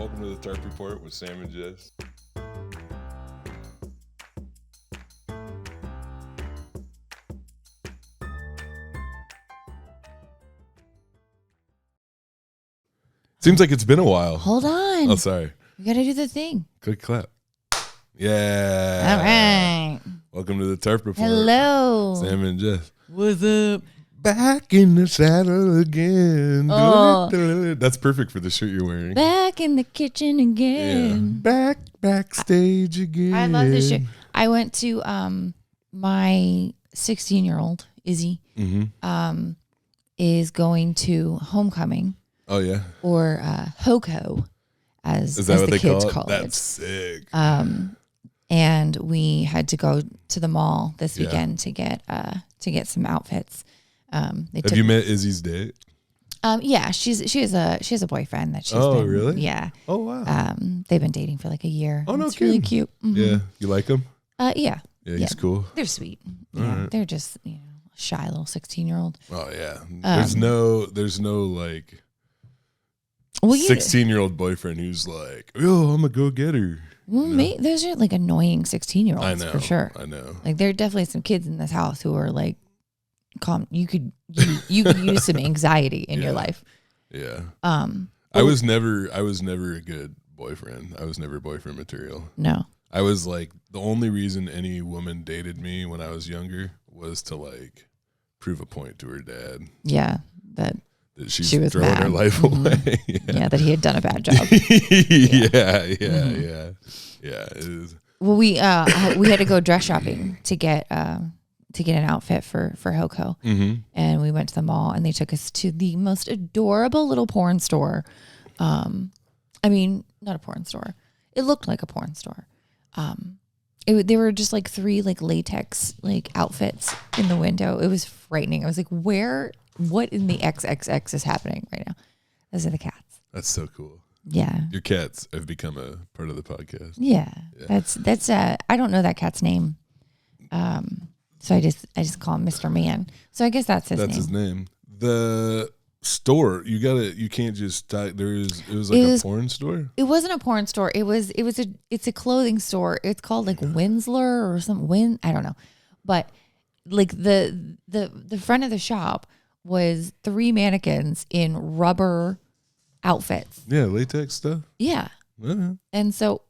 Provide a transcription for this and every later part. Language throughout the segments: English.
Welcome to the Tarp Report with Sam and Jess. Seems like it's been a while. Hold on. Oh, sorry. We got to do the thing. Good clap. Yeah. All right. Welcome to the Tarp Report. Hello. Sam and Jess. What's up? Back in the saddle again. Oh. That's perfect for the shirt you're wearing. Back in the kitchen again. Yeah. Backstage again. I love this shirt. I went to my 16-year-old, Izzy, is going to homecoming. Oh, yeah. Or HOCO, as the kids call it. That's sick. And we had to go to the mall this weekend to get some outfits. Have you met Izzy's date? Yeah, she has a boyfriend that she's been, really? Yeah. Oh, wow. They've been dating for like a year. Oh, no it's kidding. really cute. Mm-hmm. Yeah. You like him? Yeah. Yeah, he's cool. They're sweet. All right. They're just, a shy little 16-year-old. Oh, yeah. There's no like 16-year-old boyfriend who's like, oh, I'm a go-getter. Well, those are like annoying 16-year-olds. I know. For sure. I know. Like there are definitely some kids in this house who are like, calm. You could use some anxiety in your life. Yeah. I was never a good boyfriend. I was never boyfriend material. No. I was like, the only reason any woman dated me when I was younger was to like prove a point to her dad. Yeah. That she was throwing mad. her life away. Yeah, that he had done a bad job. Yeah. It is. Well, we had to go dress shopping to get an outfit for HOCO. And we went to the mall and they took us to the most adorable little porn store. I mean, not a porn store. It looked like a porn store. They were just like 3 like latex like outfits in the window. It was frightening. I was like, what in the XXX is happening right now? Those are the cats. That's so cool. Yeah. Your cats have become a part of the podcast. Yeah. That's I don't know that cat's name. So I just call him Mr. Man. So I guess that's his name. That's his name. The store, you can't just it was like a porn store? It wasn't a porn store. It's a clothing store. It's called like Winsler or something. I don't know. But like the front of the shop was 3 mannequins in rubber outfits. Yeah, latex stuff. Yeah. Uh-huh. And so,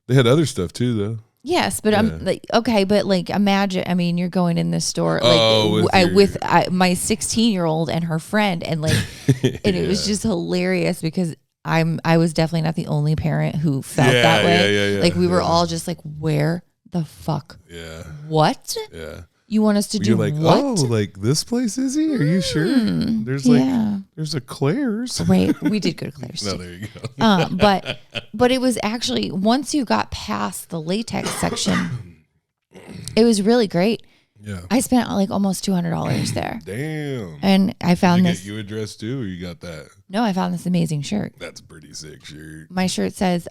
they had other stuff too, though. Yes, but I'm like, okay, but like imagine, I mean, you're going in this store like with my 16-year-old and her friend, and like, and it was just hilarious because I was definitely not the only parent who felt that way. Like we were all just like, where the fuck? Yeah. What? Yeah. You want us to do like, what? Oh, like this place, is he? Are you sure? There's there's a Claire's. Right. We did go to Claire's. No, there you go. But it was actually, once you got past the latex section, it was really great. Yeah. I spent like almost $200 there. Damn. And I found Did you get you a dress too, or you got that? No, I found this amazing shirt. That's a pretty sick shirt. My shirt says,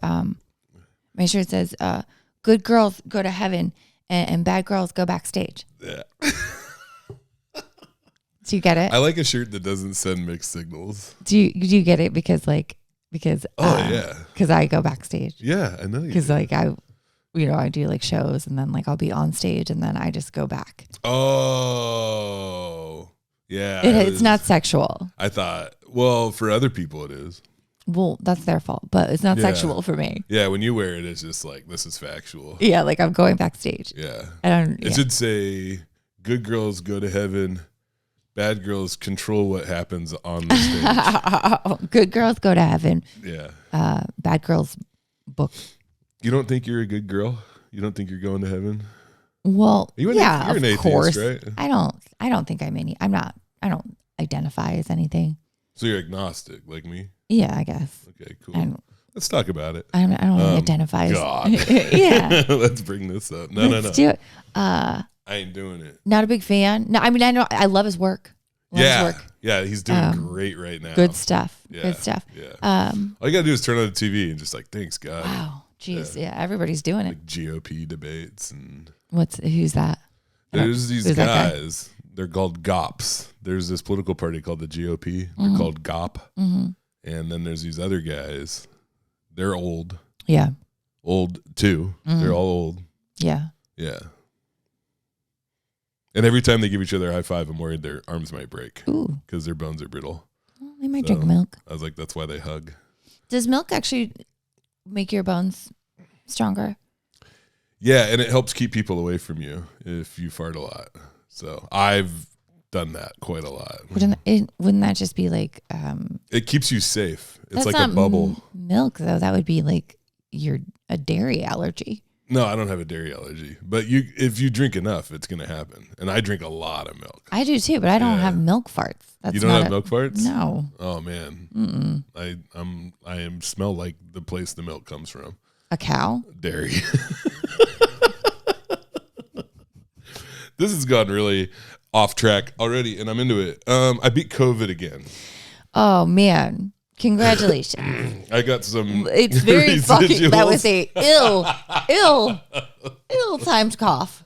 good girls go to heaven and bad girls go backstage. Yeah. Do you get it? I like a shirt that doesn't send mixed signals. Do you get it? Because I go backstage. Yeah, I know you. Because like I do like shows and then like I'll be on stage and then I just go back. Oh, yeah. It's not sexual. I thought, well, for other people it is. Well, that's their fault, but it's not sexual for me. Yeah, when you wear it, it's just like, this is factual. Yeah, like I'm going backstage. Yeah. It should say, good girls go to heaven, bad girls control what happens on the stage. Good girls go to heaven. Yeah. Bad girls book. You don't think you're a good girl? You don't think you're going to heaven? Well, you're of an atheist, course. right? I don't think I'm any. I don't identify as anything. So you're agnostic, like me? Yeah, I guess. Okay, cool. Let's talk about it. I don't really identify as. God. Yeah. Let's bring this up. No. Do it. I ain't doing it. Not a big fan. No, I mean, I know. I love his work. Yeah, he's doing great right now. Good stuff. Yeah, Good stuff. Yeah. All you gotta do is turn on the TV and just like, thanks God. Wow. Jeez. Yeah. Everybody's doing it. Like GOP debates and. Who's that? There's these guys. They're called GOPs. There's this political party called the GOP. They're called GOP. And then there's these other guys They're old. Yeah. Old too. They're all old. Yeah. Yeah. And every time they give each other a high five, I'm worried their arms might break because their bones are brittle. Well, they might drink milk. I was like, that's why they hug. Does milk actually make your bones stronger? Yeah, and it helps keep people away from you if you fart a lot. So I've done that quite a lot. Wouldn't that just be like... it keeps you safe. It's that's like not a bubble. Milk, though. That would be like a dairy allergy. No, I don't have a dairy allergy. But if you drink enough, it's going to happen. And I drink a lot of milk. I do too, but I don't have milk farts. You don't have milk farts? No. Oh, man. I smell like the place the milk comes from. A cow? Dairy. This has gone really off track already, and I'm into it. I beat COVID again. Oh, man. Congratulations. I got some. It's very fucking. That was a ill timed cough.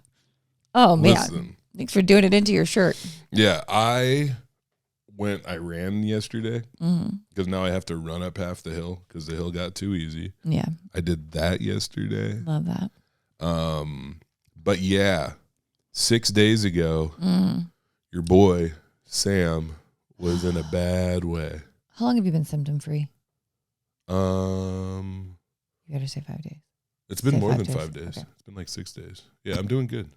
Oh, man. Listen. Thanks for doing it into your shirt. Yeah, I ran yesterday because now I have to run up half the hill because the hill got too easy. Yeah. I did that yesterday. Love that. But yeah, 6 days ago, your boy, Sam, was in a bad way. How long have you been symptom free? You gotta say 5 days. It's been more than 5 5 days. Okay. It's been like 6 days. Yeah, I'm doing good.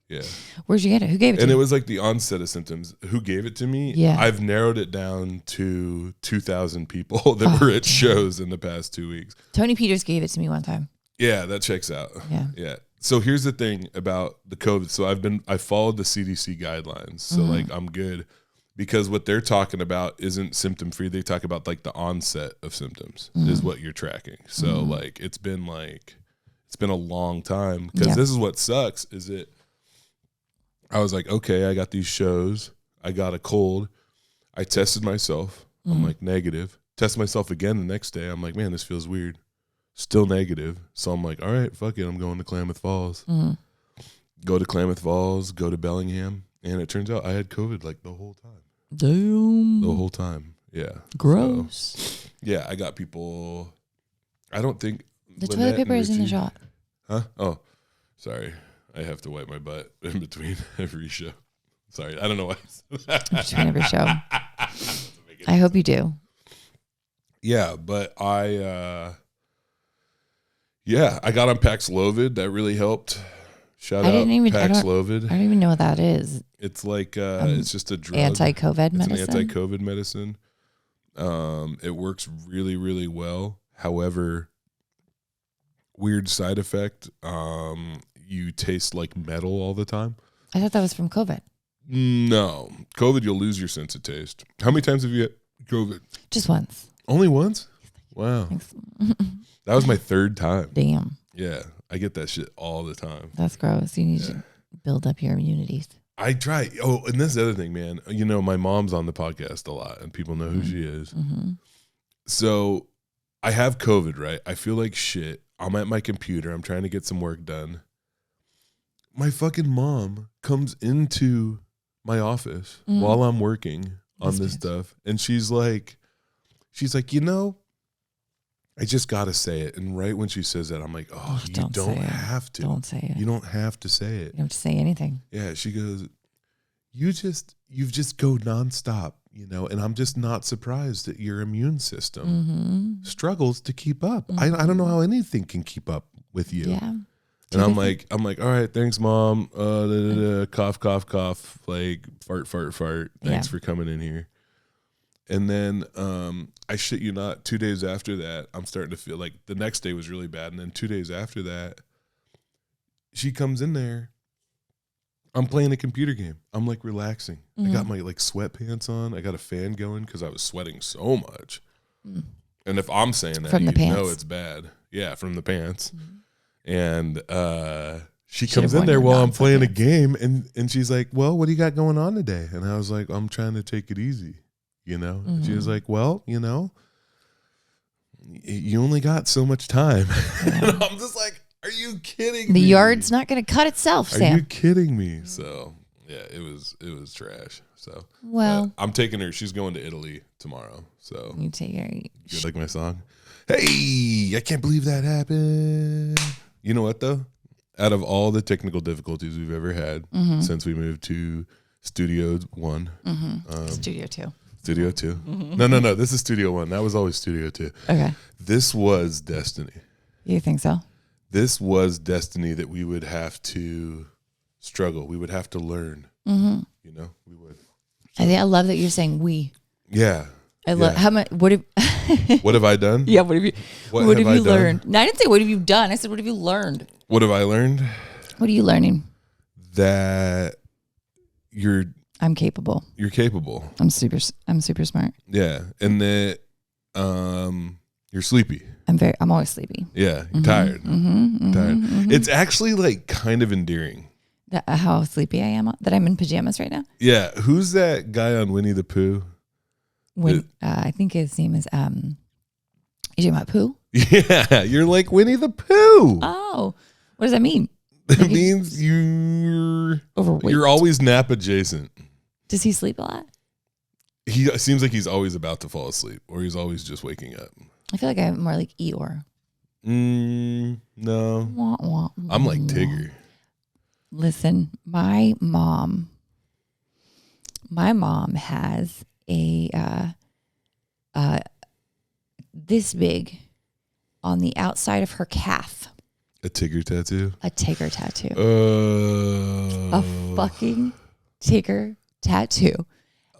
Yeah. Where'd you get it? Who gave it to you? And it was like the onset of symptoms. Who gave it to me? Yeah. I've narrowed it down to 2,000 people that were at shows in the past 2 weeks. Tony Peters gave it to me one time. Yeah, that checks out. Yeah. Yeah. So here's the thing about the COVID. So I followed the CDC guidelines. So like I'm good because what they're talking about isn't symptom free. They talk about like the onset of symptoms is what you're tracking. So like it's been a long time because this is what sucks is it. I was like, okay, I got these shows. I got a cold. I tested myself. I'm like negative. Test myself again the next day. I'm like, man, this feels weird. Still negative. So I'm like, all right, fuck it. I'm going to Klamath Falls. Go to Klamath Falls, go to Bellingham. And it turns out I had COVID like the whole time. Damn. The whole time. Yeah. Gross. So, yeah, I got people. I don't think. The toilet paper is in the shot. Huh? Oh, sorry. I have to wipe my butt in between every show. Sorry. I don't know why. Between every show. I hope you do. Yeah, but I got on Paxlovid. That really helped. Shout out Paxlovid. I don't even know what that is. It's like it's just a drug. Anti-COVID medicine. It's an anti-COVID medicine. It works really, really well. However, weird side effect. You taste like metal all the time. I thought that was from COVID. No. COVID, you'll lose your sense of taste. How many times have you had COVID? Just once. Only once? Wow. That was my third time. Damn. Yeah. I get that shit all the time. That's gross. You need to build up your immunities. I try. Oh, and that's the other thing, man. You know, my mom's on the podcast a lot and people know who she is. So I have COVID, right? I feel like shit. I'm at my computer. I'm trying to get some work done. My fucking mom comes into my office while I'm working on this stuff. And she's like, you know, I just got to say it. And right when she says that, I'm like, oh, you don't have to. Don't say it. You don't have to say it. You don't have to say anything. Yeah. She goes, you've just go nonstop, you know, and I'm just not surprised that your immune system struggles to keep up. I don't know how anything can keep up with you. Yeah. And I'm like, all right, thanks, Mom. Cough, cough, cough. Like fart. Thanks for coming in here. And then I shit you not, 2 days after that, I'm starting to feel like the next day was really bad. And then 2 days after that, she comes in there. I'm playing a computer game. I'm like relaxing. I got my like sweatpants on. I got a fan going because I was sweating so much. And if I'm saying that, you know it's bad. Yeah, from the pants. And she comes in there while I'm playing a game, and she's like, well, what do you got going on today? And I was like, I'm trying to take it easy, you know? And she was like, well, you know, you only got so much time. And I'm just like, are you kidding me? The yard's not going to cut itself, Sam. Are you kidding me? So, yeah, it was trash. So, well, I'm taking her. She's going to Italy tomorrow. So, you take her. you like my song? Hey, I can't believe that happened. You know what though? Out of all the technical difficulties we've ever had since we moved to Studio 1, Studio 2. Studio 2. No. This is Studio 1. That was always Studio 2. Okay. This was destiny. You think so? This was destiny that we would have to struggle. We would have to learn. You know, we would. I love that you're saying we. Yeah. I love how much. What have what have I done? Yeah. What have you? What have you done? learned? No, I didn't say what have you done. I said what have you learned? What have I learned? What are you learning? That I'm capable. You're capable. I'm super smart. Yeah, and that you're sleepy. I'm always sleepy. Yeah, you're tired. Tired. It's actually like kind of endearing. How sleepy I am. That I'm in pajamas right now. Yeah. Who's that guy on Winnie the Pooh? I think his name is you talking about Pooh? Yeah, you're like Winnie the Pooh. Oh, what does that mean? It means you're overweight. You're always nap adjacent. Does he sleep a lot? He seems like he's always about to fall asleep, or he's always just waking up. I feel like I'm more like Eeyore. No, Wah, wah, I'm like wah. Tigger. Listen, my mom has a this big on the outside of her calf. A Tigger tattoo? A Tigger tattoo. A fucking Tigger tattoo.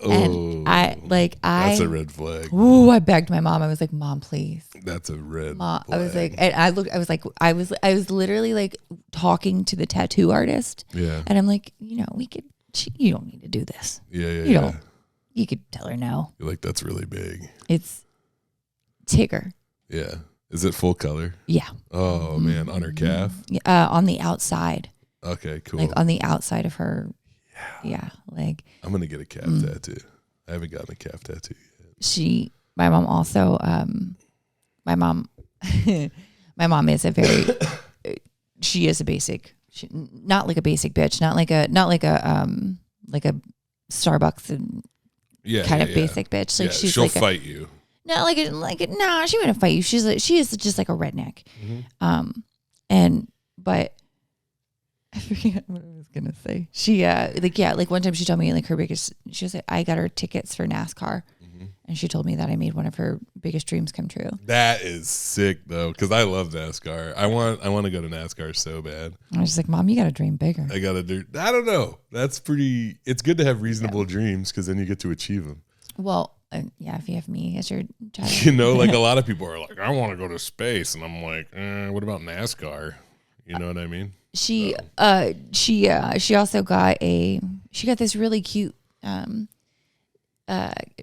And that's a red flag. Ooh, I begged my mom. I was like, Mom, please. That's a red Mom, flag. I was like, and I was literally like talking to the tattoo artist. Yeah. And I'm like, you don't need to do this. Yeah. You could tell her no. You're like, that's really big. It's Tigger. Yeah. Is it full color? Yeah. Oh man, on her calf? On the outside. Okay, cool. Like on the outside of her. Yeah. Like I'm gonna get a calf tattoo. I haven't gotten a calf tattoo yet. My mom also, my mom is she is a basic, not like a basic bitch, not like a Starbucks and kind of basic bitch. Like she'll fight you. No, no, she wouldn't fight you. She is just like a redneck. But I forget what I was gonna say. She like one time she told me like her biggest. She was like, I got her tickets for NASCAR, and she told me that I made one of her biggest dreams come true. That is sick though, because I love NASCAR. I want to go to NASCAR so bad. I was just like, Mom, you got to dream bigger. I don't know. That's pretty. It's good to have reasonable dreams because then you get to achieve them. Well. If you have me as your child. You know, like a lot of people are like, I want to go to space, and I'm like, what about NASCAR? You know what I mean? She also got this really cute. My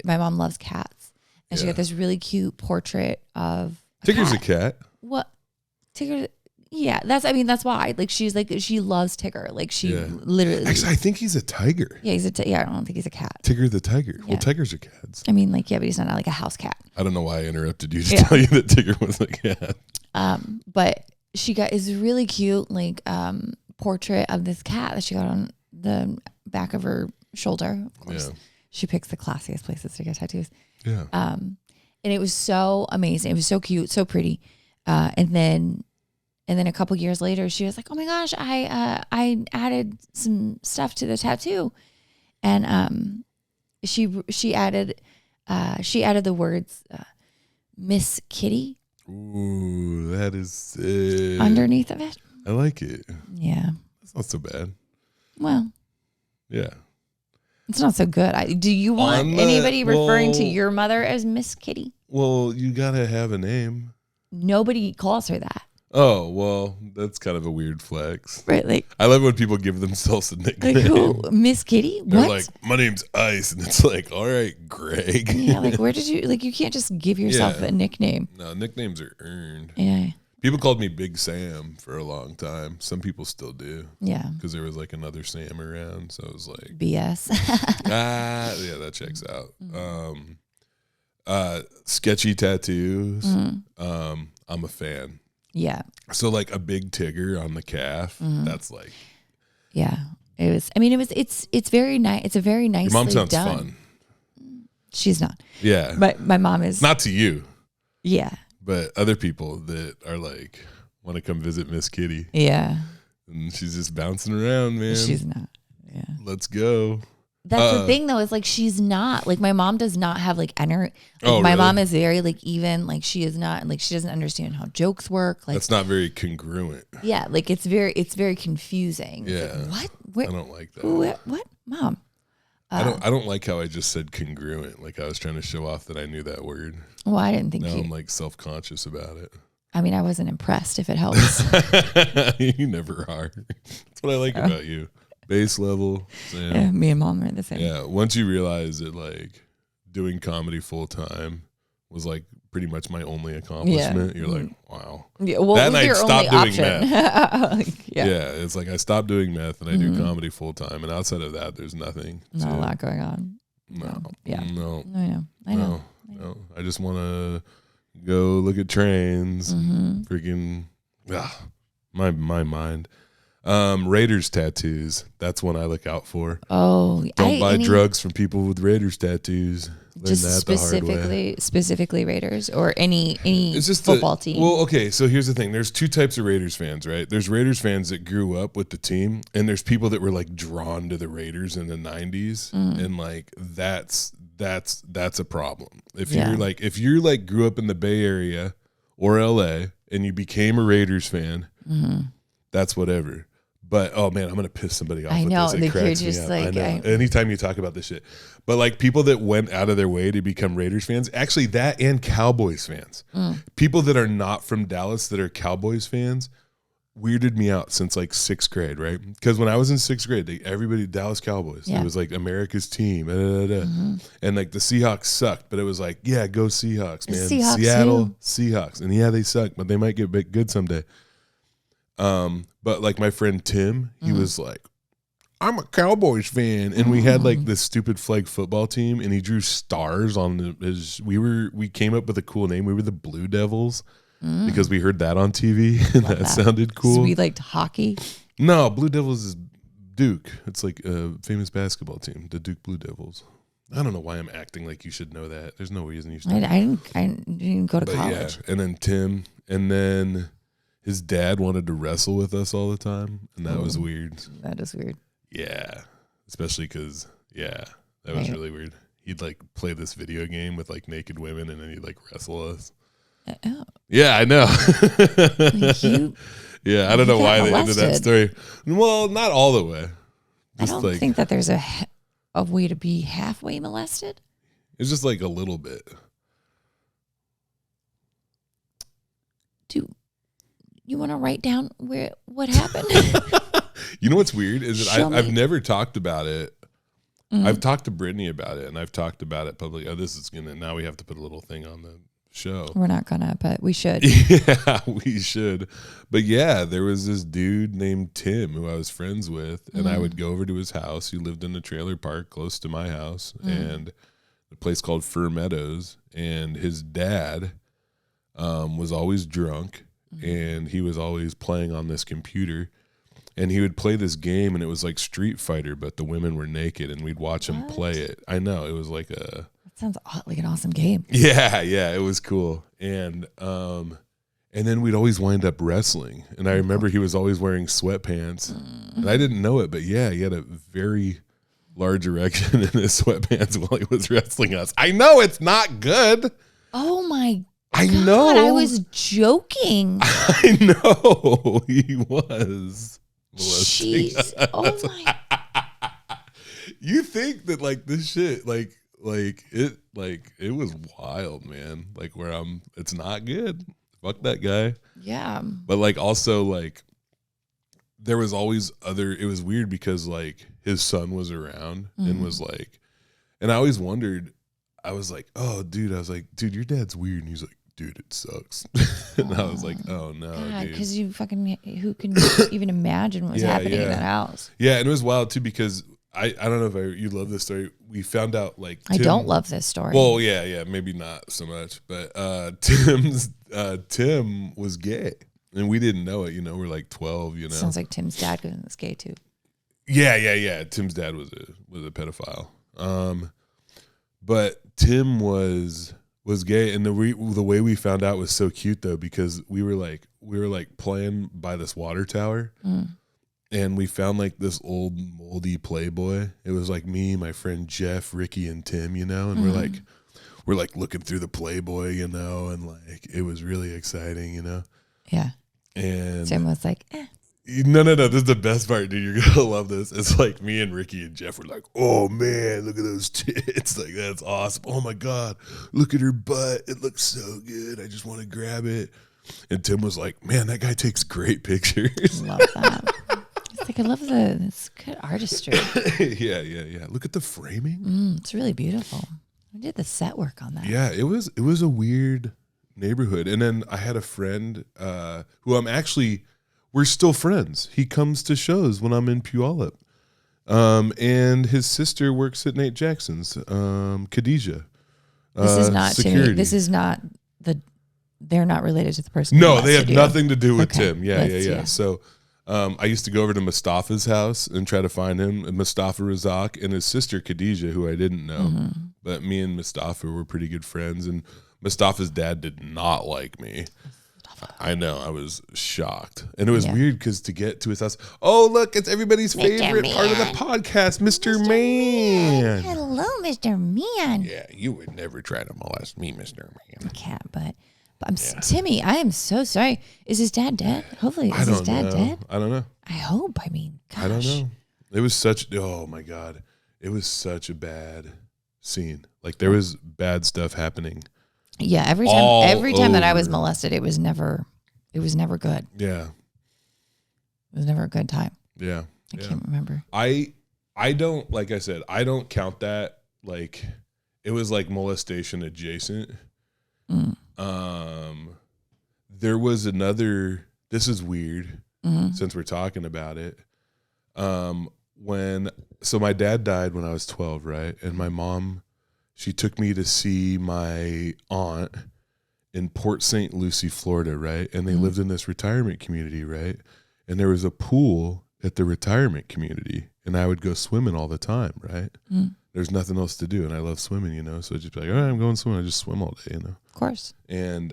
mom loves cats, and she got this really cute portrait of Tigger's a cat. What Tigger? Yeah, that's why. Like she loves Tigger. Like she literally. Actually, I think he's a tiger. Yeah, I don't think he's a cat. Tigger the tiger. Yeah. Well, tigers are cats. I mean, but he's not like a house cat. I don't know why I interrupted you to tell you that Tigger was a cat. But she got this really cute portrait of this cat that she got on the back of her shoulder. Of course, she picks the classiest places to get tattoos. Yeah. And it was so amazing. It was so cute, so pretty. And then a couple years later, she was like, "Oh my gosh, I added some stuff to the tattoo," and she added the words Miss Kitty. Ooh, that is sick. Underneath of it. I like it. Yeah, that's not so bad. Well, yeah, it's not so good. Do you want anybody referring to your mother as Miss Kitty? Well, you gotta have a name. Nobody calls her that. Oh, well, that's kind of a weird flex. Right, like I love when people give themselves a nickname. Like who? Miss Kitty? What? They're like, my name's Ice, and it's like, all right, Greg. Yeah, like where did you can't just give yourself a nickname. No, nicknames are earned. Yeah. People called me Big Sam for a long time. Some people still do. Yeah. Because there was like another Sam around, so it was like BS. yeah, that checks out. Sketchy tattoos. I'm a fan. Yeah. So like a big Tigger on the calf. That's like. Yeah. It's very nice. It's a very nice. Your mom sounds done. fun. She's not. Yeah. But my mom is. Not to you. Yeah. But other people that are like want to come visit Miss Kitty. Yeah. And she's just bouncing around, man. She's not. Yeah. Let's go. That's the thing though, is like she's not like my mom does not have like energy. Like, my really? mom is very like even like she is not like she doesn't understand how jokes work. Like that's not very congruent. Yeah, like it's very confusing. Yeah. Like, what? Where, I don't like that. What? Mom. I don't like how I just said congruent. Like I was trying to show off that I knew that word. Well, I didn't think now I'm like self-conscious about it. I mean, I wasn't impressed, if it helps. You never are. That's what I like about you. Base level. Sam. Yeah, me and Mom are the same. Yeah. Once you realize that like doing comedy full time was like pretty much my only accomplishment, you're like, wow. Yeah, well, that night stopped doing option. meth. Yeah, it's like I stopped doing meth and I do comedy full time, and outside of that, there's nothing. Not a lot going on. No. Yeah. No. I know. No. I just want to go look at trains. Mm-hmm. Freaking my mind. Raiders tattoos. That's one I look out for. Oh, don't buy drugs from people with Raiders tattoos. Learn just that specifically Raiders or any it's just football team. Well, okay, so here's the thing. There's two types of Raiders fans, right? There's Raiders fans that grew up with the team, and there's people that were like drawn to the Raiders in the 90s, and like that's a problem. If you're like grew up in the Bay Area or LA and you became a Raiders fan, that's whatever. But oh man, I'm gonna piss somebody off. I with know. this. It cracks me up. I know. Anytime you talk about this shit, but like people that went out of their way to become Raiders fans, actually that and Cowboys fans, people that are not from Dallas that are Cowboys fans, weirded me out since like 6th grade, right? Because when I was in 6th grade, everybody Dallas Cowboys, it was like America's team, and like the Seahawks sucked, but it was like, yeah, go Seahawks, man. Seattle Seahawks, and yeah, they suck, but they might get good someday. But like my friend Tim, he was like, I'm a Cowboys fan, and we had like this stupid flag football team, and he drew stars on his. We came up with a cool name. We were the Blue Devils because we heard that on TV, and that sounded cool. So we liked hockey. No, Blue Devils is Duke. It's like a famous basketball team, the Duke Blue Devils. I don't know why I'm acting like you should know that. There's no reason you should. I didn't go to college. Yeah, and then Tim, and then his dad wanted to wrestle with us all the time, and that was weird. That is weird. Yeah, especially because, that was really weird. He'd like play this video game with like naked women, and then he'd like wrestle us. Oh. Yeah, I know. Yeah, I don't know why they ended that story. Well, not all the way. Just I don't think that there's a way to be halfway molested. It's just like a little bit. You want to write down what happened? You know what's weird is that I've never talked about it. I've talked to Brittany about it, and I've talked about it publicly. Oh, now we have to put a little thing on the show. We're not gonna, but we should. Yeah, we should. But yeah, there was this dude named Tim who I was friends with, and I would go over to his house. He lived in a trailer park close to my house, and a place called Fur Meadows. And his dad was always drunk. And he was always playing on this computer, and he would play this game, and it was like Street Fighter, but the women were naked, and we'd watch him play it. I know, it was like that sounds like an awesome game. Yeah, it was cool. And then we'd always wind up wrestling, and I remember he was always wearing sweatpants, and I didn't know it, but yeah, he had a very large erection in his sweatpants while he was wrestling us. I know it's not good. Oh my God. I know. I was joking. I know. He was. Jeez. Oh my. You think that like this shit, like it was wild, man. Like it's not good. Fuck that guy. Yeah. But like also like there was always it was weird because like his son was around and was like, and I always wondered, I was like, oh dude, your dad's weird. And he's like, dude, it sucks. And I was like, oh no, dude. Because who can even imagine what's happening in that house? Yeah, and it was wild too because I don't know if you love this story. We found out like I don't love this story. Well, yeah, maybe not so much, but Tim was gay, and we didn't know it. We're like 12. Sounds like Tim's dad was gay too. Yeah. Tim's dad was a pedophile. But Tim was was gay, and the way we found out was so cute though, because we were like playing by this water tower, and we found like this old moldy Playboy. It was like me, my friend Jeff, Ricky, and Tim, and we're like looking through the Playboy, and like it was really exciting, Yeah. And Tim was like, eh. No. This is the best part, dude. You're gonna love this. It's like me and Ricky and Jeff were like, "Oh man, look at those tits! Like that's awesome. Oh my god, look at her butt. It looks so good. I just want to grab it." And Tim was like, "Man, that guy takes great pictures." Love that. It's like I love it's good artistry. Yeah. Look at the framing. It's really beautiful. We did the set work on that. Yeah, it was a weird neighborhood. And then I had a friend who we're still friends. He comes to shows when I'm in Puyallup. And his sister works at Nate Jackson's, Khadijah. This is not security. Timmy. This is not they're not related to the person. No, they have nothing to do with Okay. Tim. Yeah. So I used to go over to Mustafa's house and try to find him, Mustafa Razak, and his sister Khadijah, who I didn't know. But me and Mustafa were pretty good friends, and Mustafa's dad did not like me. I know, I was shocked. And it was weird because to get to his house, oh, look, it's everybody's favorite part of the podcast, Mr. Man. Hello, Mr. Man. Yeah, you would never try to molest me, Mr. Man. Cat, but Timmy, I am so sorry. Is his dad dead? Hopefully, is his dad dead? I don't know. I hope. I mean, gosh. I don't know. It was oh my God. It was such a bad scene. Like there was bad stuff happening. Yeah, every time that I was molested, it was never good. Yeah. It was never a good time. Yeah. I can't remember. I don't, like I said, I don't count that like it was like molestation adjacent. There was another, this is weird since we're talking about it. So my dad died when I was 12, right? And my mom, she took me to see my aunt in Port St. Lucie, Florida, right? And they lived in this retirement community, right? And there was a pool at the retirement community, and I would go swimming all the time, right? There's nothing else to do, and I love swimming, So I'd just be like, all right, I'm going swimming. I just swim all day, Of course. And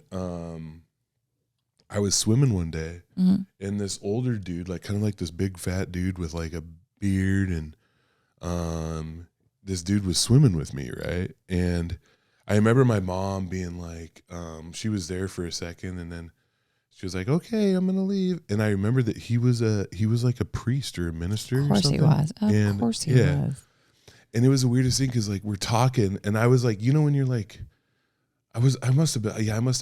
I was swimming one day, and this older dude, like kind of like this big fat dude with like a beard, and this dude was swimming with me, right? And I remember my mom being like, she was there for a second, and then she was like, "Okay, I'm gonna leave." And I remember that he was like a priest or a minister. Of course or something. he was. Of course he was. And it was the weirdest thing because like we're talking, and I was like, when you're like, I must have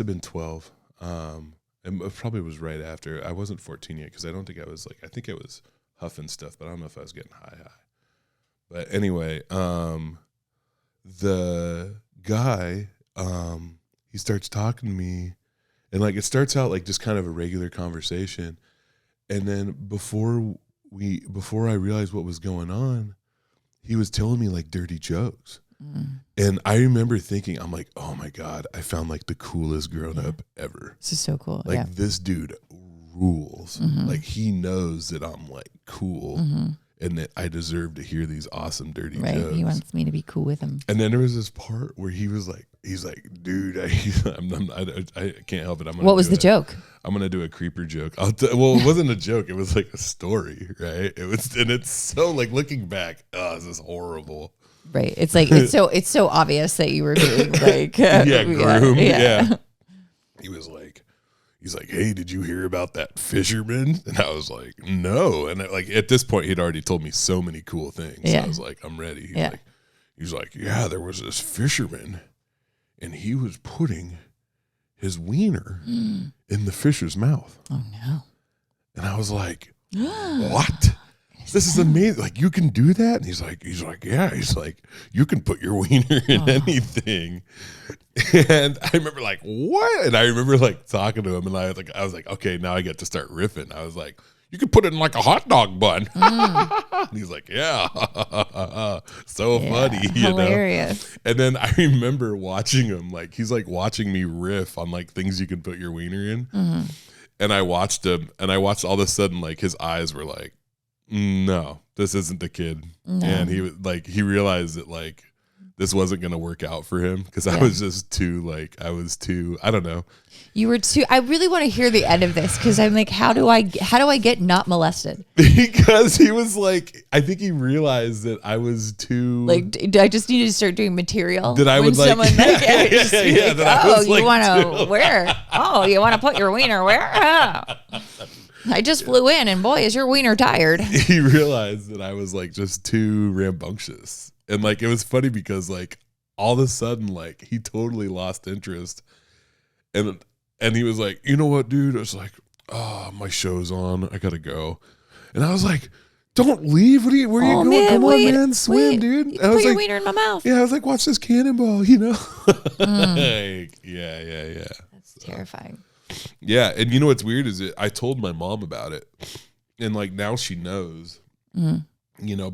been 12. And it probably was right after. I wasn't 14 yet because I don't think I was I think I was huffing stuff, but I don't know if I was getting high. But anyway, the guy, he starts talking to me, and like it starts out like just kind of a regular conversation, and then before I realized what was going on, he was telling me like dirty jokes. And I remember thinking, I'm like, oh my God, I found like the coolest grown up ever. This is so cool. Like this dude rules. Like he knows that I'm like cool and that I deserve to hear these awesome dirty jokes. He wants me to be cool with him. And then there was this part where he's like, dude, I can't help it. What was the joke? I'm gonna do a creeper joke. Well, it wasn't a joke. It was like a story, right? And it's so like looking back, this is horrible. Right. It's like it's so obvious that you were being like groomed. Yeah. He's like, hey, did you hear about that fisherman? And I was like, no. And like at this point, he'd already told me so many cool things. Yeah. So I was like, I'm ready. He's like, yeah, there was this fisherman, and he was putting his wiener in the fish's mouth. Oh no. And I was like, what? This is amazing. Like, you can do that? And he's like, yeah. He's like, you can put your wiener in anything. And I remember like, what? And I remember like talking to him, and I was like, okay, now I get to start riffing. I was like, you could put it in like a hot dog bun. And he's like, yeah. So funny. Hilarious. And then I remember watching him, like he's like watching me riff on like things you can put your wiener in. And I watched him, and I watched all of a sudden like his eyes were like, no, this isn't the kid. No. And he was like, he realized that like this wasn't going to work out for him because I was just too I don't know. You were too. I really want to hear the end of this because I'm like, how do I get not molested? Because he was like, I think he realized that I was too like. I just need to start doing material that I would like. Someone you want to where? Oh, you want to put your wiener where? Oh. I just flew in, and boy, is your wiener tired. He realized that I was like just too rambunctious, and like it was funny because like all of a sudden like he totally lost interest, and he was like, you know what, dude? I was like, oh, my show's on. I gotta go. And I was like, don't leave. Where are you going? Man, come on, man. Swim, dude. You I was put your like, wiener in my mouth. Yeah, I was like, watch this cannonball, like, yeah. That's terrifying. Yeah, and you know what's weird is I told my mom about it. And like now she knows. But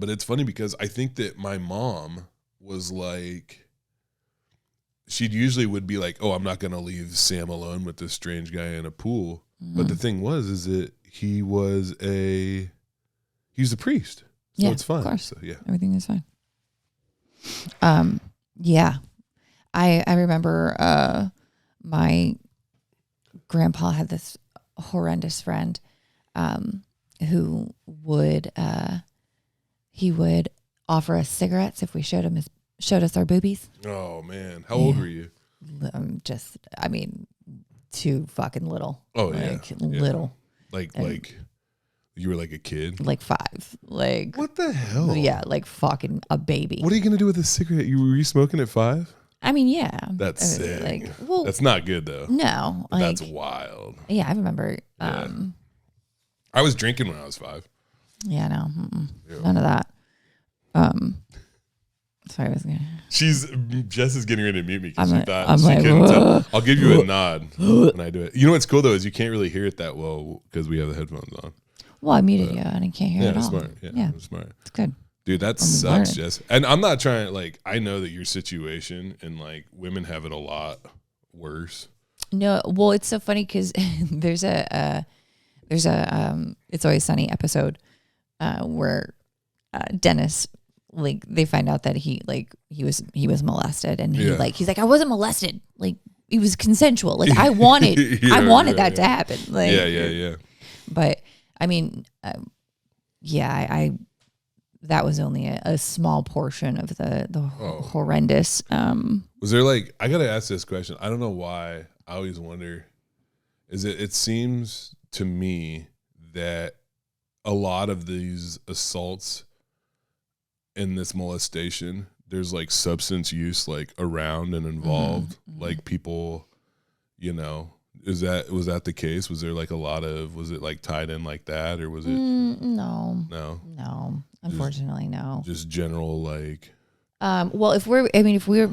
it's funny because I think that my mom was like, she'd usually would be like, oh, I'm not going to leave Sam alone with this strange guy in a pool. But the thing is that he was a priest. So it's fine. Of course. So, yeah. Everything is fine. Yeah. I remember my grandpa had this horrendous friend who would he would offer us cigarettes if we showed us our boobies. Oh man, how old were you? Too fucking little. Oh little. Like you were like a kid, like 5. Like what the hell? Yeah, like fucking a baby. What are you gonna do with a cigarette? Were you smoking at 5? I mean, yeah. That's sick. Like, that's not good though. No, like, that's wild. Yeah, I remember. I was drinking when I was 5. Yeah, no, none of that. Sorry, I was gonna. Jess is getting ready to mute me because she thought I'm she like, couldn't tell. I'll give you a nod when I do it. You know what's cool though is you can't really hear it that well because we have the headphones on. Well, I muted you and I can't hear it all. Smart. Yeah, smart. It's good. Dude, that sucks, Jess. And I'm not trying to like. I know that your situation and like women have it a lot worse. No, well, it's so funny because there's a It's Always Sunny episode where Dennis, like, they find out that he was molested, and he's like I wasn't molested, like it was consensual, like I wanted that to happen, like yeah. But I mean, I that was only a small portion of the horrendous. Was there like, I gotta ask this question. I don't know why. I always wonder. It seems to me that a lot of these assaults and this molestation, there's like substance use like around and involved. Like people, was that the case? Was there like was it like tied in like that, or was it? No. Unfortunately, no. Just general like. Well, if we're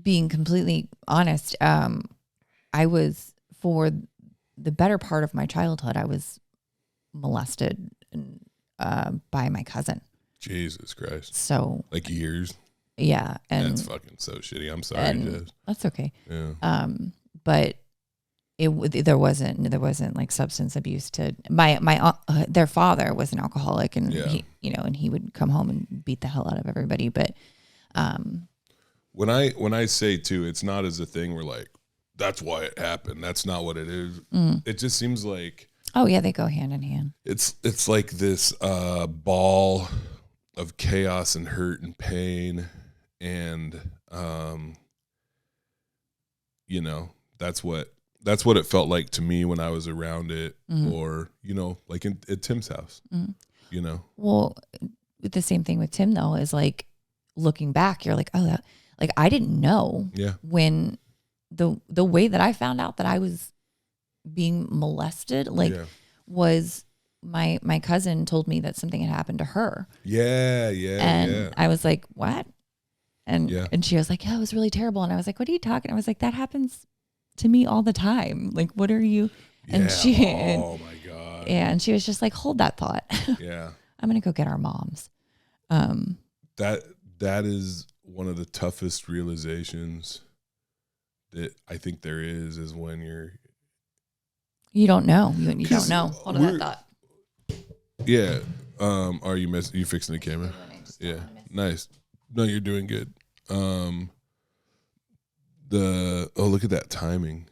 being completely honest, I was, for the better part of my childhood, I was molested by my cousin. Jesus Christ. So like years. Yeah. And that's fucking so shitty. I'm sorry, Jess. That's okay. Yeah. But there wasn't like substance abuse to their father was an alcoholic, and he would come home and beat the hell out of everybody. But when I say too, it's not as a thing where like that's why it happened. That's not what it is. It just seems like, oh yeah, they go hand in hand. It's like this ball of chaos and hurt and pain, and that's what it felt like to me when I was around it, or like at Tim's house. Well, the same thing with Tim though is like looking back, you're like, oh, that, like I didn't know when the way that I found out that I was being molested, was my cousin told me that something had happened to her. And I was like, what? And she was like, yeah, it was really terrible. And I was like, what are you talking? I was like, that happens to me all the time. Like, what are you? And oh my God. And she was just like, hold that thought. Yeah. I'm going to go get our moms. That is one of the toughest realizations that I think there is when you don't know. You don't know. Hold on that thought. Yeah. Are you fixing the camera? Yeah. Nice. No, you're doing good. Look at that timing.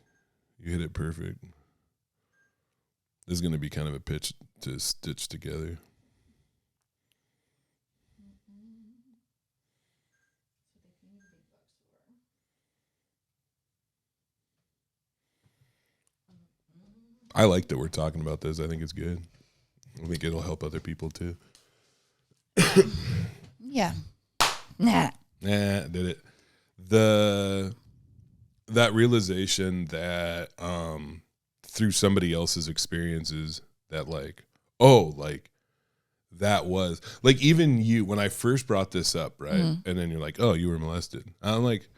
You hit it perfect. This is going to be kind of a pitch to stitch together. I like that we're talking about this. I think it's good. I think it'll help other people too. Yeah. Nah, did it. That realization that through somebody else's experiences that like, oh, like that was like, even you, when I first brought this up, right? Mm-hmm. And then you're like, oh, you were molested. I'm like,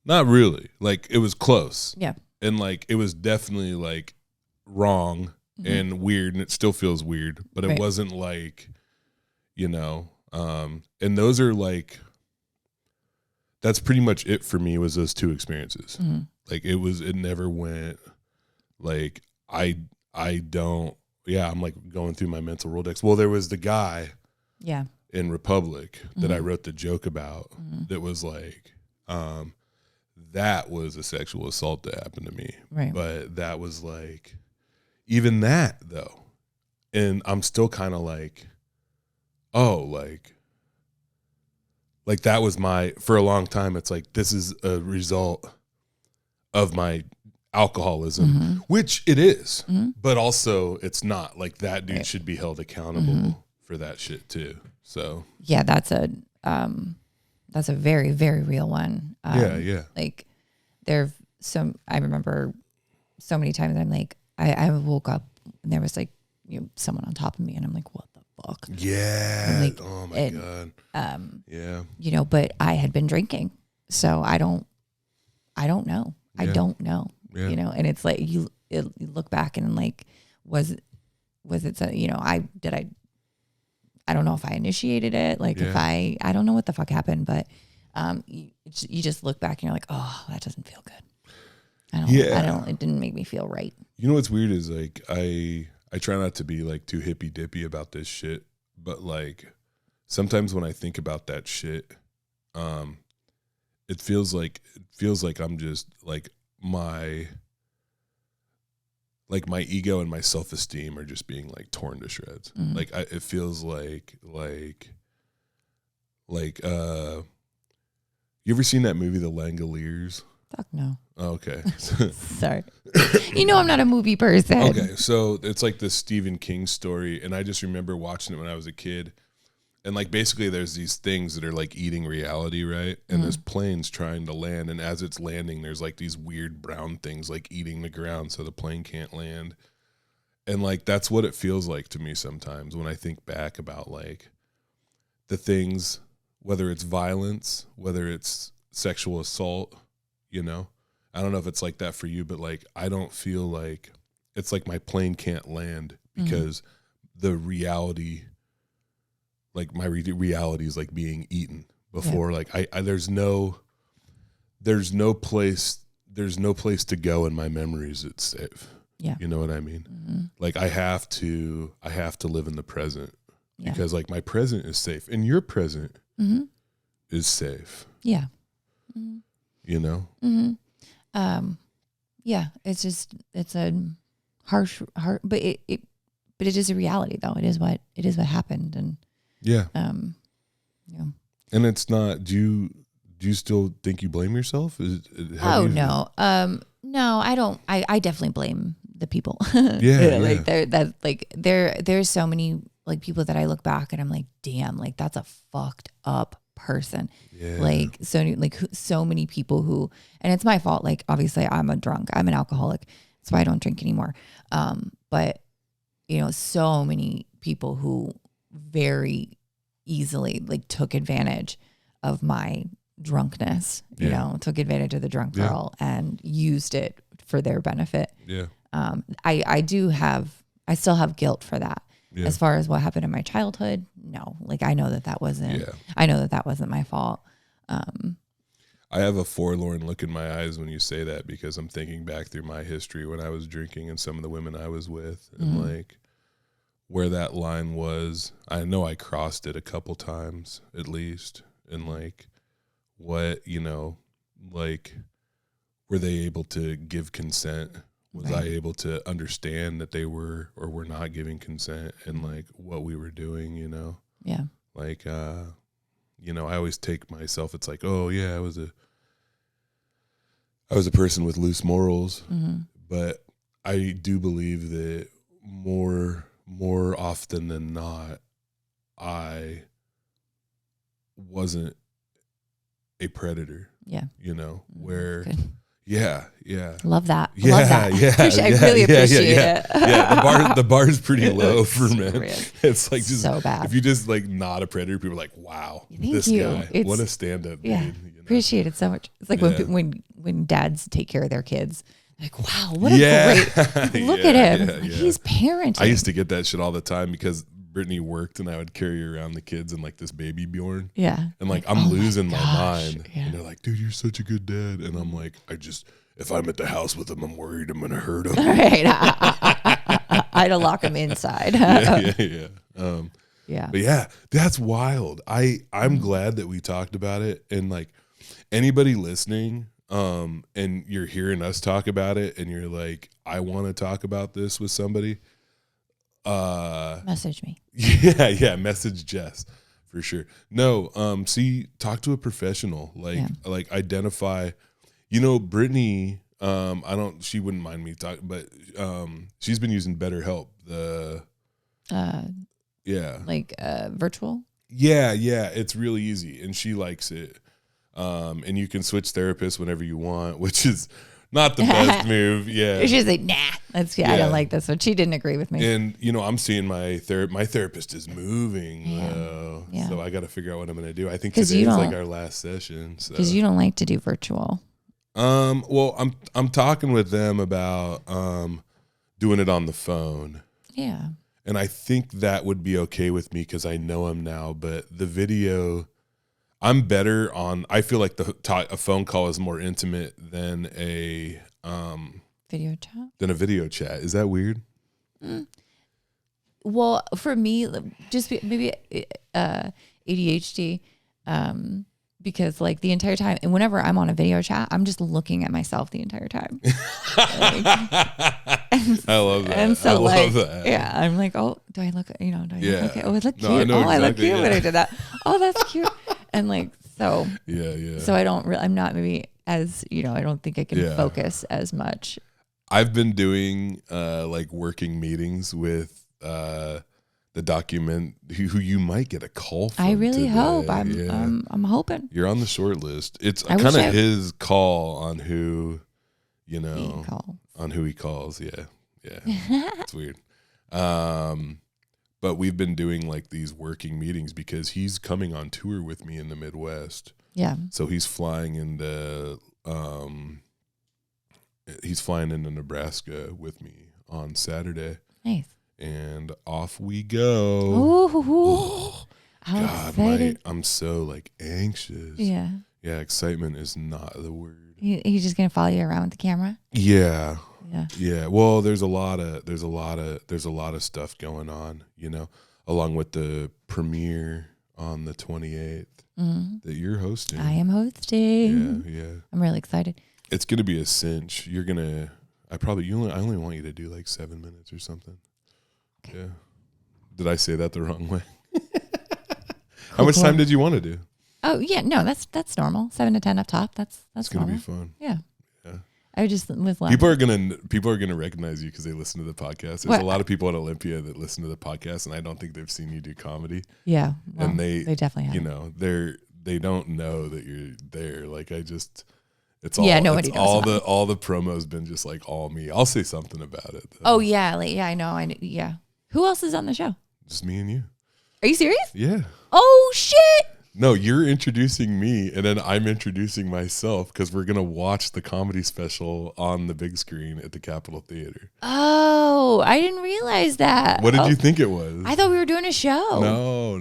not really. Like, it was close. Yeah. And like, it was definitely like wrong and weird, and it still feels weird, but it wasn't like, and those are like, that's pretty much it for me, was those two experiences. Mm-hmm. Like it never went like, I'm like going through my mental Rolodex. Well, there was the guy in Republic that I wrote the joke about that was like, that was a sexual assault that happened to me. Right. But that was like, even that though. And I'm still kind of like, oh, like that was for a long time, it's like, this is a result of my alcoholism, which it is, but also it's not. Like, that dude should be held accountable for that shit too. So yeah, that's a very, very real one. Yeah. Like, I remember so many times I'm like, I woke up and there was like, someone on top of me, and I'm like, what the fuck? Yeah. Like, oh my God. Yeah. But I had been drinking, so I don't know. Yeah. I don't know. Yeah. And it's like you look back and like, was it I don't know if I initiated it. Like, if I don't know what the fuck happened, but you just look back and you're like, oh, that doesn't feel good. It didn't make me feel right. You know what's weird is like, I try not to be like too hippy dippy about this shit, but like sometimes when I think about that shit, it feels like I'm just like my ego and my self-esteem are just being like torn to shreds. Like it feels like you ever seen that movie The Langoliers? Fuck no. Oh, okay. Sorry. I'm not a movie person. Okay, so it's like this Stephen King story, and I just remember watching it when I was a kid. And like, basically there's these things that are like eating reality, right? And this plane's trying to land, and as it's landing, there's like these weird brown things like eating the ground so the plane can't land. And like, that's what it feels like to me sometimes when I think back about like the things, whether it's violence, whether it's sexual assault, I don't know if it's like that for you, but like, I don't feel like it's like my plane can't land because the reality, like my reality is like being eaten before. Like there's no place to go in my memories that's safe. Yeah. You know what I mean? Like, I have to live in the present because like my present is safe and your present is safe. Yeah. Yeah, it's a harsh, but it is a reality though. It is what happened. And and it's not, do you still think you blame yourself? No, I don't. I definitely blame the people. Like there's so many like people that I look back and I'm like, damn, like that's a fucked up person. Like, so many people who, and it's my fault. Like, obviously I'm an alcoholic, so I don't drink anymore. But so many people who very easily like took advantage of my drunkenness, took advantage of the drunk girl and used it for their benefit. I still have guilt for that. As far as what happened in my childhood, no. Like, I know that wasn't my fault. I have a forlorn look in my eyes when you say that, because I'm thinking back through my history when I was drinking and some of the women I was with, and like where that line was. I know I crossed it a couple times at least, and like what, you know, like were they able to give consent? Was I able to understand that they were or were not giving consent, and like what we were doing, you know? Yeah. Like, you know, I always take myself, it's like, oh yeah, I was a person with loose morals, but I do believe that more often than not, I wasn't a predator. Yeah. You know, where good. Yeah. Love that. Yeah, Love that. yeah. I really appreciate it. Yeah, the bar is pretty low for men. It's like just so bad. If you just like not a predator, people are like, wow, Thank you. Guy, what a stand-up. Yeah, dude, you know? Appreciate it so much. It's like when dads take care of their kids. Like, wow, what a great look at him. Like, he's parenting. I used to get that shit all the time because Brittany worked and I would carry around the kids and like this baby Bjorn. Yeah. And like I'm losing my mind. Yeah. And they're like, dude, you're such a good dad. And I'm like, if I'm at the house with him, I'm worried I'm gonna hurt him. Right. I had to lock him inside. Yeah. But yeah, that's wild. I'm glad that we talked about it, and like anybody listening, and you're hearing us talk about it and you're like, I want to talk about this with somebody. Message me. Yeah. Message Jess for sure. No, talk to a professional, like identify, you know, Brittany, she wouldn't mind me talking, but, she's been using BetterHelp, virtual. Yeah. It's really easy and she likes it. And you can switch therapists whenever you want, which is not the best move. Yeah. She's like, nah, I don't like this one. She didn't agree with me. And, you know, I'm seeing my therapist is moving. So I got to figure out what I'm going to do. I think today's like our last session. Because you don't like to do virtual. Well, I'm talking with them about, doing it on the phone. Yeah. And I think that would be okay with me because I know him now, but the video, I'm better on. I feel like a phone call is more intimate than a video chat. Video chat. Is that weird? Well, for me, just maybe ADHD, because like the entire time, and whenever I'm on a video chat, I'm just looking at myself the entire time. I love that. And so love that. Yeah, I'm like, oh, do I look? You know, do I look okay? Oh, I look cute. I know I look cute when I yeah. did that. Oh, that's cute. And like, so yeah. So I'm not maybe as, you know, I don't think I can focus as much. I've been doing like working meetings with the document who you might get a call from. I really today. hope. I'm hoping. You're on the short list. It's kind of his call on who, you know, on who he calls. Yeah. It's weird. But we've been doing like these working meetings because he's coming on tour with me in the Midwest. Yeah. So he's flying into Nebraska with me on Saturday. Nice. And off we go. Ooh. God, I'm so like anxious. Yeah. Yeah, excitement is not the word. He's just gonna follow you around with the camera? Yeah. Well, there's a lot of stuff going on, you know, along with the premiere on the 28th that you're hosting. I am hosting. Yeah. I'm really excited. It's gonna be a cinch. I only want you to do like 7 minutes or something. Okay. Yeah. Did I say that the wrong way? How much time did you want to do? Oh yeah, no, that's normal. 7 to 10 up top. That's gonna normal. be fun. Yeah. I just was laughing. People are gonna recognize you because they listen to the podcast. There's a lot of people at Olympia that listen to the podcast, and I don't think they've seen you do comedy. Yeah, well, and they definitely have. You know, they don't know that you're there. Like it's nobody knows. All the promo's been just like all me. I'll say something about it, though. Oh yeah, I know. Yeah. Who else is on the show? Just me and you. Are you serious? Yeah. Oh shit. No, you're introducing me, and then I'm introducing myself because we're gonna watch the comedy special on the big screen at the Capitol Theater. Oh, I didn't realize that. What did you think it was? I thought we were doing a show. No.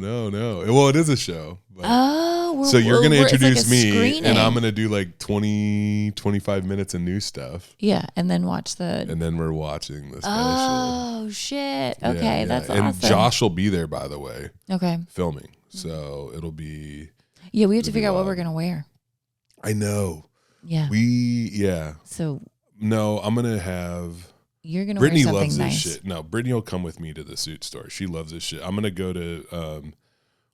Well, it is a show. So you're gonna introduce me, screening. and I'm gonna do like 20-25 minutes of new stuff. Yeah, and then and then we're watching the special. Oh shit! Okay, that's awesome. And Josh will be there, by the way. Okay. Filming. So it'll be. Yeah, we have to figure out what we're gonna wear. I know. Yeah. So no, I'm gonna have. You're gonna. Brittany wear something loves nice. this shit. No, Brittany will come with me to the suit store. She loves this shit. I'm gonna go to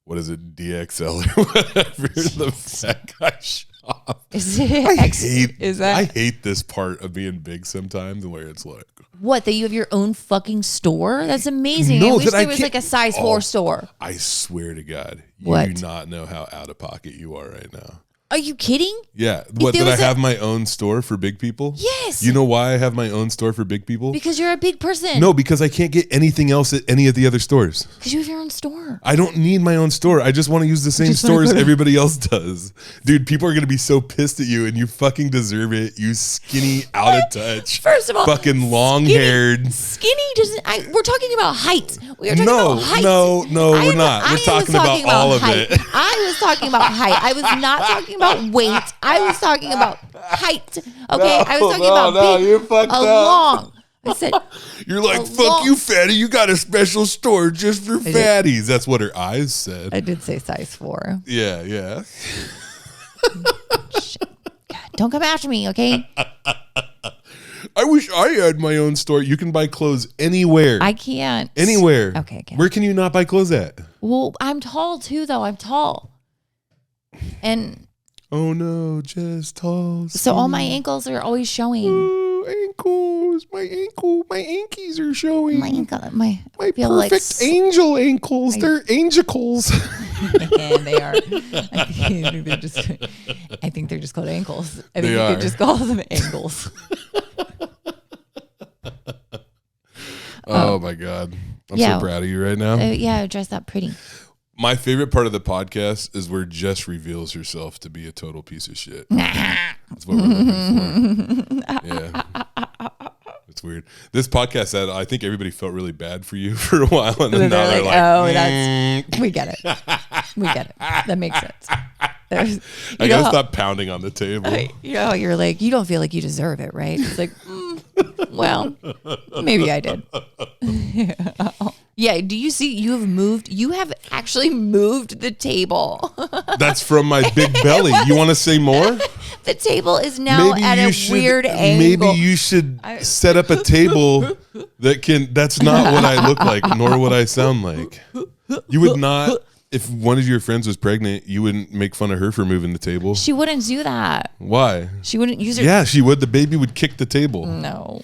what is it, DXL or whatever the fat guy shop. Is it? I hate this part of being big sometimes, where it's like, what, that you have your own fucking store? That's amazing. No, I wish that there I was can't- like a size 4 store. I swear to God, you What? do not know how out of pocket you are right now. Are you kidding? Yeah. What, there that I was have my own store for big people? Yes. You know why I have my own store for big people? Because you're a big person. No, because I can't get anything else at any of the other stores. Because you have your own store. I don't need my own store. I just want to use the same stores everybody else does. Dude, people are going to be so pissed at you, and you fucking deserve it. You skinny, out of touch. First of all, fucking long-haired. Skinny doesn't. We're talking about height. We are talking about height. No, we're not. We're talking about all of height. it. I was talking about height. I was not talking about weight. I was talking about height. Okay, I was talking about big, you fucked up. long. I said, You're like, fuck you, fatty. You got a special store just for fatties. That's what her eyes said. I did say size 4. Yeah. Shit. God, don't come after me, okay? I wish I had my own store. You can buy clothes anywhere. I can't. Anywhere. Okay. Where can you not buy clothes at? Well, I'm tall too, though. I'm tall. And oh no, just tall. so all my ankles are always showing. Oh, ankles. My ankies are showing. My ankle, my perfect angel ankles. They're angicles. And they are. I think they're just called ankles. I think you could just call them ankles. Oh my God. I'm so proud of you right now. Yeah, dress up pretty. My favorite part of the podcast is where Jess reveals herself to be a total piece of shit. That's what we're looking for. Yeah. It's weird. This podcast, I think everybody felt really bad for you for a while. And then now they're like, that's, we get it. We get it. That makes sense. I got to stop pounding on the table. You're like, you don't feel like you deserve it, right? It's like, well, maybe I did. Yeah. Do you see you have actually moved the table. That's from my big belly. You want to say more? The table is now at a weird angle. Maybe you should set up a table that's not what I look like, nor what I sound like. You would not, if one of your friends was pregnant, you wouldn't make fun of her for moving the table. She wouldn't do that. Why? She wouldn't use her. Yeah, she would. The baby would kick the table. No.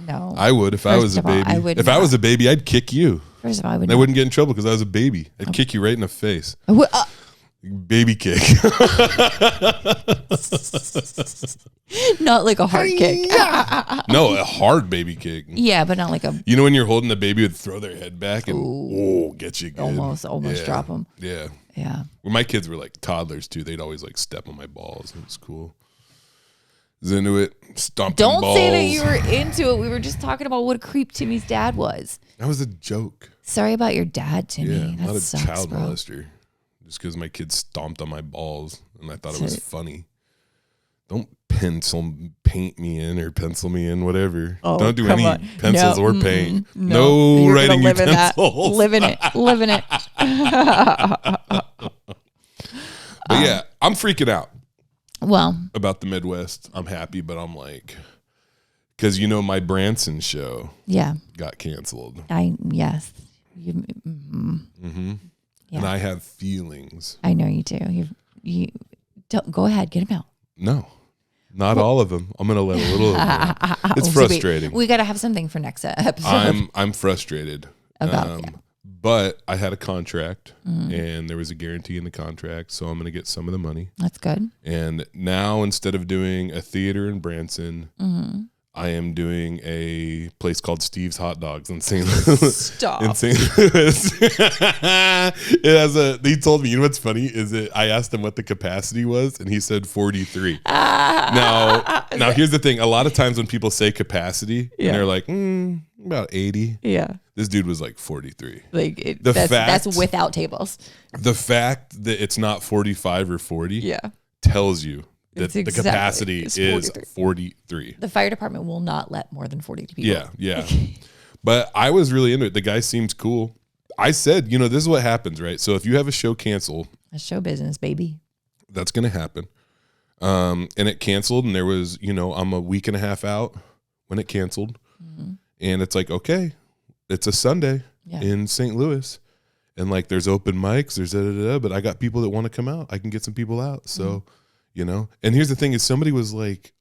I would if I was a baby. I was a baby, I'd kick you. First of all, I wouldn't get in trouble because I was a baby. I'd kick you right in the face. Baby kick. Not like a hard kick. No, a hard baby kick. Yeah, but not like a. You know when you're holding the baby, would throw their head back and get you good. Almost drop them. Yeah. Yeah. When my kids were like toddlers too, they'd always like step on my balls. It was cool. Was into it. Stomping Don't balls. say that you were into it. We were just talking about what a creep Timmy's dad was. That was a joke. Sorry about your dad, Timmy. Yeah, that not a sucks, child bro. molester. Just because my kids stomped on my balls and I thought it was funny. Don't paint me in or pencil me in, whatever. Don't do any pencils or paint. No writing utensils. Live in it. Live in it. But yeah, I'm freaking out. Well, about the Midwest. I'm happy, but I'm like, because my Branson show got canceled. Yes. Yeah. And I have feelings. I know you do. You don't go ahead, get them out. No, not all of them. I'm gonna let a little of them. It's frustrating. We got to have something for next episode. I'm frustrated about but I had a contract and there was a guarantee in the contract, so I'm gonna get some of the money. That's good. And now instead of doing a theater in Branson, I am doing a place called Steve's Hot Dogs in St. Louis. Stop. In St. Louis. He told me, you know what's funny is that I asked him what the capacity was and he said 43. Now here's the thing. A lot of times when people say capacity and they're like, about 80. Yeah. This dude was like 43. Like that's without tables. The fact that it's not 45 or 40 tells you that the capacity is 43. The fire department will not let more than 40 people. Yeah. But I was really into it. The guy seems cool. I said, this is what happens, right? So if you have a show cancel. A show business, baby. that's going to happen. And it canceled, and there was, I'm a week and a half out when it canceled. Mm-hmm. And it's like, okay, it's a Sunday in St. Louis. And like, there's open mics, there's but I got people that want to come out. I can get some people out. So, and here's the thing is somebody was like,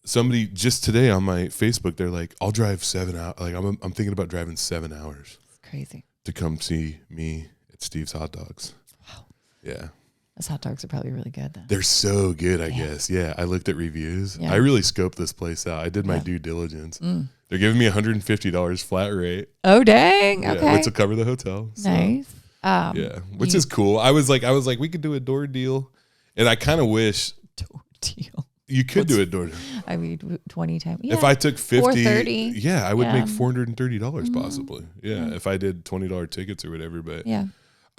somebody just today on my Facebook, they're like, I'll drive 7 hours. Like I'm thinking about driving 7 hours. It's crazy. To come see me at Steve's Hot Dogs. Wow. Yeah. Those hot dogs are probably really good then. They're so good, I guess. Yeah. I looked at reviews. Yeah. I really scoped this place out. I did my due diligence. They're giving me $150 flat rate. Oh dang. Yeah, okay. Which will cover the hotel. So, nice. Yeah. Which is cool. I was like, we could do a door deal. And I kind of wish door deal. You could do a door deal. I mean 20 times. Yeah. If I took 50, I would make $430 possibly. Yeah. If I did $20 tickets or whatever. But yeah.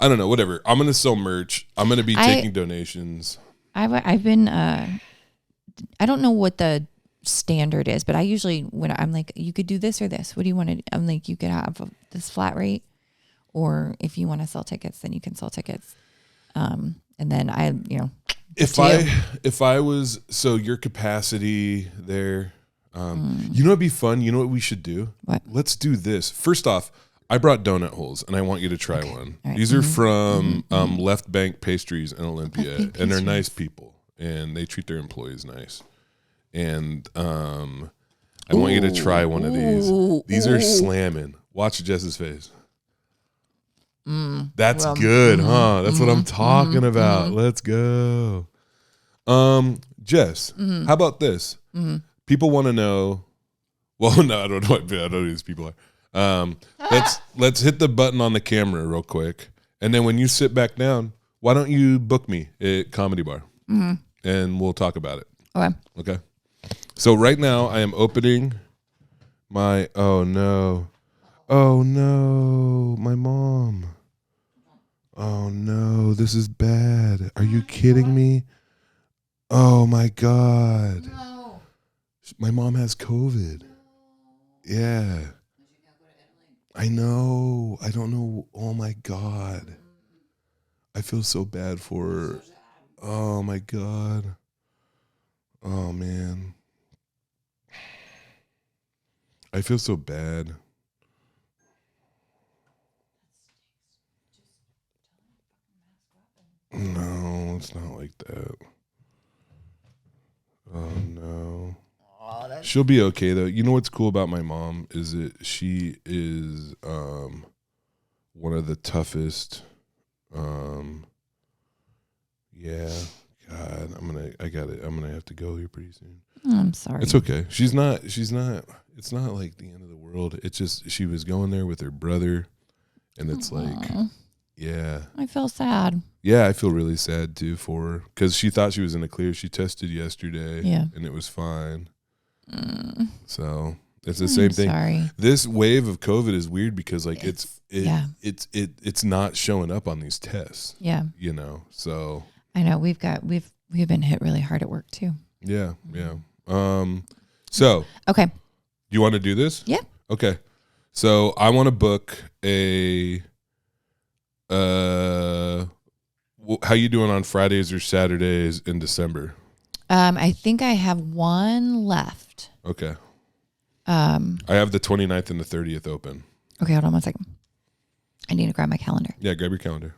I don't know, whatever. I'm going to sell merch. I'm going to be taking donations. I've been, I don't know what the standard is, but I usually, when I'm like, you could do this or this. What do you want to do? I'm like, you could have this flat rate, or if you want to sell tickets, then you can sell tickets. And then if I was, so your capacity there, it'd be fun. You know what we should do? What? Let's do this. First off, I brought donut holes, and I want you to try one. Right. These are from Left Bank Pastries in Olympia, and they're nice people, and they treat their employees nice. And I want you to try one of these. These are slamming. Watch Jess's face. That's good, huh? That's what I'm talking about. Let's go. Jess, how about this? People want to know. Well, no, I don't know. I don't know who these people are. Let's hit the button on the camera real quick, and then when you sit back down, why don't you book me at Comedy Bar, and we'll talk about it. Okay. So right now I am opening my. Oh no, my mom. Oh no, this is bad. Are you kidding me? Oh my God. No. My mom has COVID. Yeah. I know. I don't know. Oh my God. I feel so bad for her. Oh my God. Oh man. I feel so bad. No, it's not like that. Oh no. She'll be okay though. You know what's cool about my mom is that she is one of the toughest. Yeah. God, I'm gonna have to go here pretty soon. I'm sorry. It's okay. She's not it's not like the end of the world. It's just she was going there with her brother, and it's like, yeah. I feel sad. Yeah, I feel really sad too for her because she thought she was in the clear. She tested yesterday, and it was fine. So it's the same thing. Sorry. This wave of COVID is weird because like it's not showing up on these tests. Yeah. So I know we've been hit really hard at work too. Yeah. So okay. You want to do this? Yeah. Okay. So I want to book a how you doing on Fridays or Saturdays in December? I think I have one left. Okay. I have the 29th and the 30th open. Okay, hold on 1 second. I need to grab my calendar. Yeah, grab your calendar.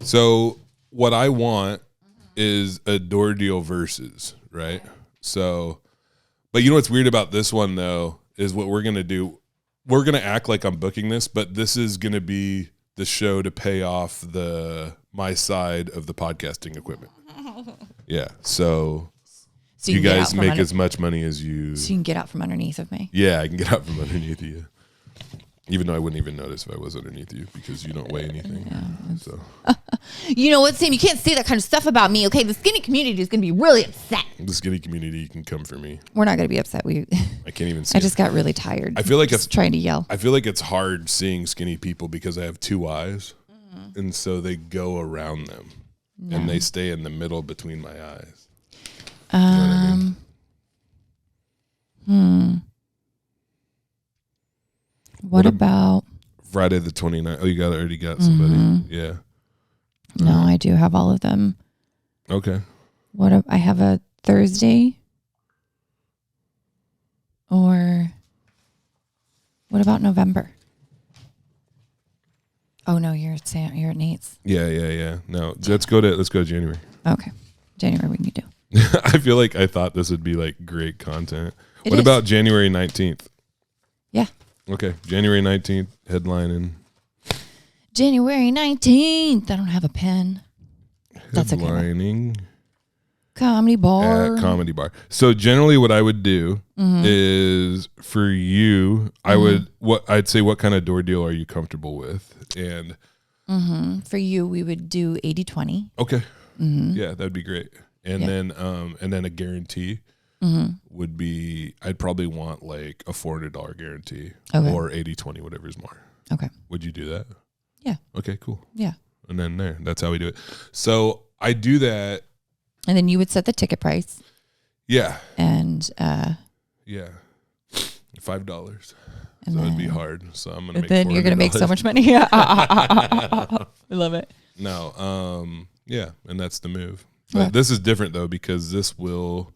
So what I want is a door deal versus, right? So, but you know what's weird about this one though is what we're going to do. We're going to act like I'm booking this, but this is going to be the show to pay off my side of the podcasting equipment. Yeah. So you guys make as much money as you. So you can get out from underneath of me. Yeah, I can get out from underneath you. Even though I wouldn't even notice if I was underneath you because you don't weigh anything. Yeah. So. You know what, Sam? You can't say that kind of stuff about me, okay? The skinny community is going to be really upset. The skinny community can come for me. We're not going to be upset. I can't even see I just got really tired. I feel like it's trying to yell. I feel like it's hard seeing skinny people because I have two eyes. And so they go around them. No. And they stay in the middle between my eyes. You know what I mean? What about Friday the 29th? Oh, you already got somebody. Yeah. No, I do have all of them. Okay. I have a Thursday. Or what about November? Oh no, you're at Nate's. Yeah. No, let's go to January. Okay, January we can do. I feel like I thought this would be like great content. It What is. about January 19th? Yeah. Okay, January 19th, headlining. January 19th. I don't have a pen. That's okay. Headlining Comedy bar. at Comedy Bar. So generally what I would do is for you, I'd say what kind of door deal are you comfortable with? And for you, we would do 80-20. okay. Yeah, that'd be great. And then a guarantee would be, I'd probably want like a $400 guarantee or 80-20, whatever's more. Okay. Would you do that? Yeah. Okay, cool. Yeah. And then that's how we do it. So I do that. And then you would set the ticket price. Yeah. And yeah. $5. And so it'd be hard. So I'm gonna make. Then you're gonna make so much money. I love it. No. Yeah, and that's the move. But this is different though, because this will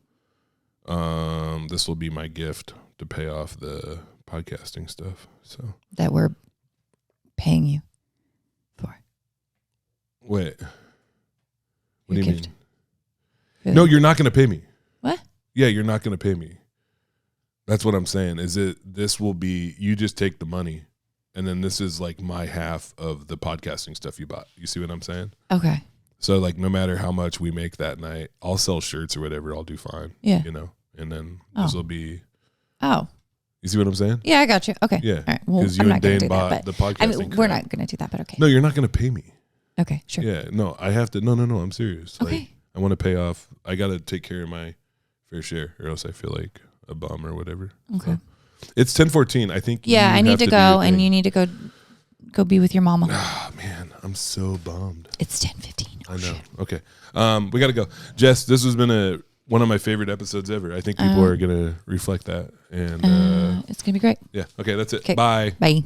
be my gift to pay off the podcasting stuff. So that we're paying you for. Wait. What Your do you gift. mean? No, you're not going to pay me. What? Yeah, you're not going to pay me. That's what I'm saying. This will be, you just take the money, and then this is like my half of the podcasting stuff you bought. You see what I'm saying? Okay. So like no matter how much we make that night, I'll sell shirts or whatever. I'll do fine. Yeah. You know, and then this will be. Oh. You see what I'm saying? Yeah, I got you. Okay. Yeah. All right. Well, because you and Dane bought the podcasting. I mean, we're not going to do that, but okay. No, you're not going to pay me. Okay, sure. Yeah, no, I have to. No, I'm serious. Okay. Like, I want to pay off. I got to take care of my fair share, or else I feel like a bum or whatever. Okay. So, it's 10:14. I think. Yeah, I need to go, and you need to go be with your mama. Ah, man, I'm so bummed. It's 10:15. I know. Shit. Okay, we got to go. Jess, this has been one of my favorite episodes ever. I think people are gonna reflect that, and it's gonna be great. Yeah. Okay, that's it. Okay. Bye. Bye.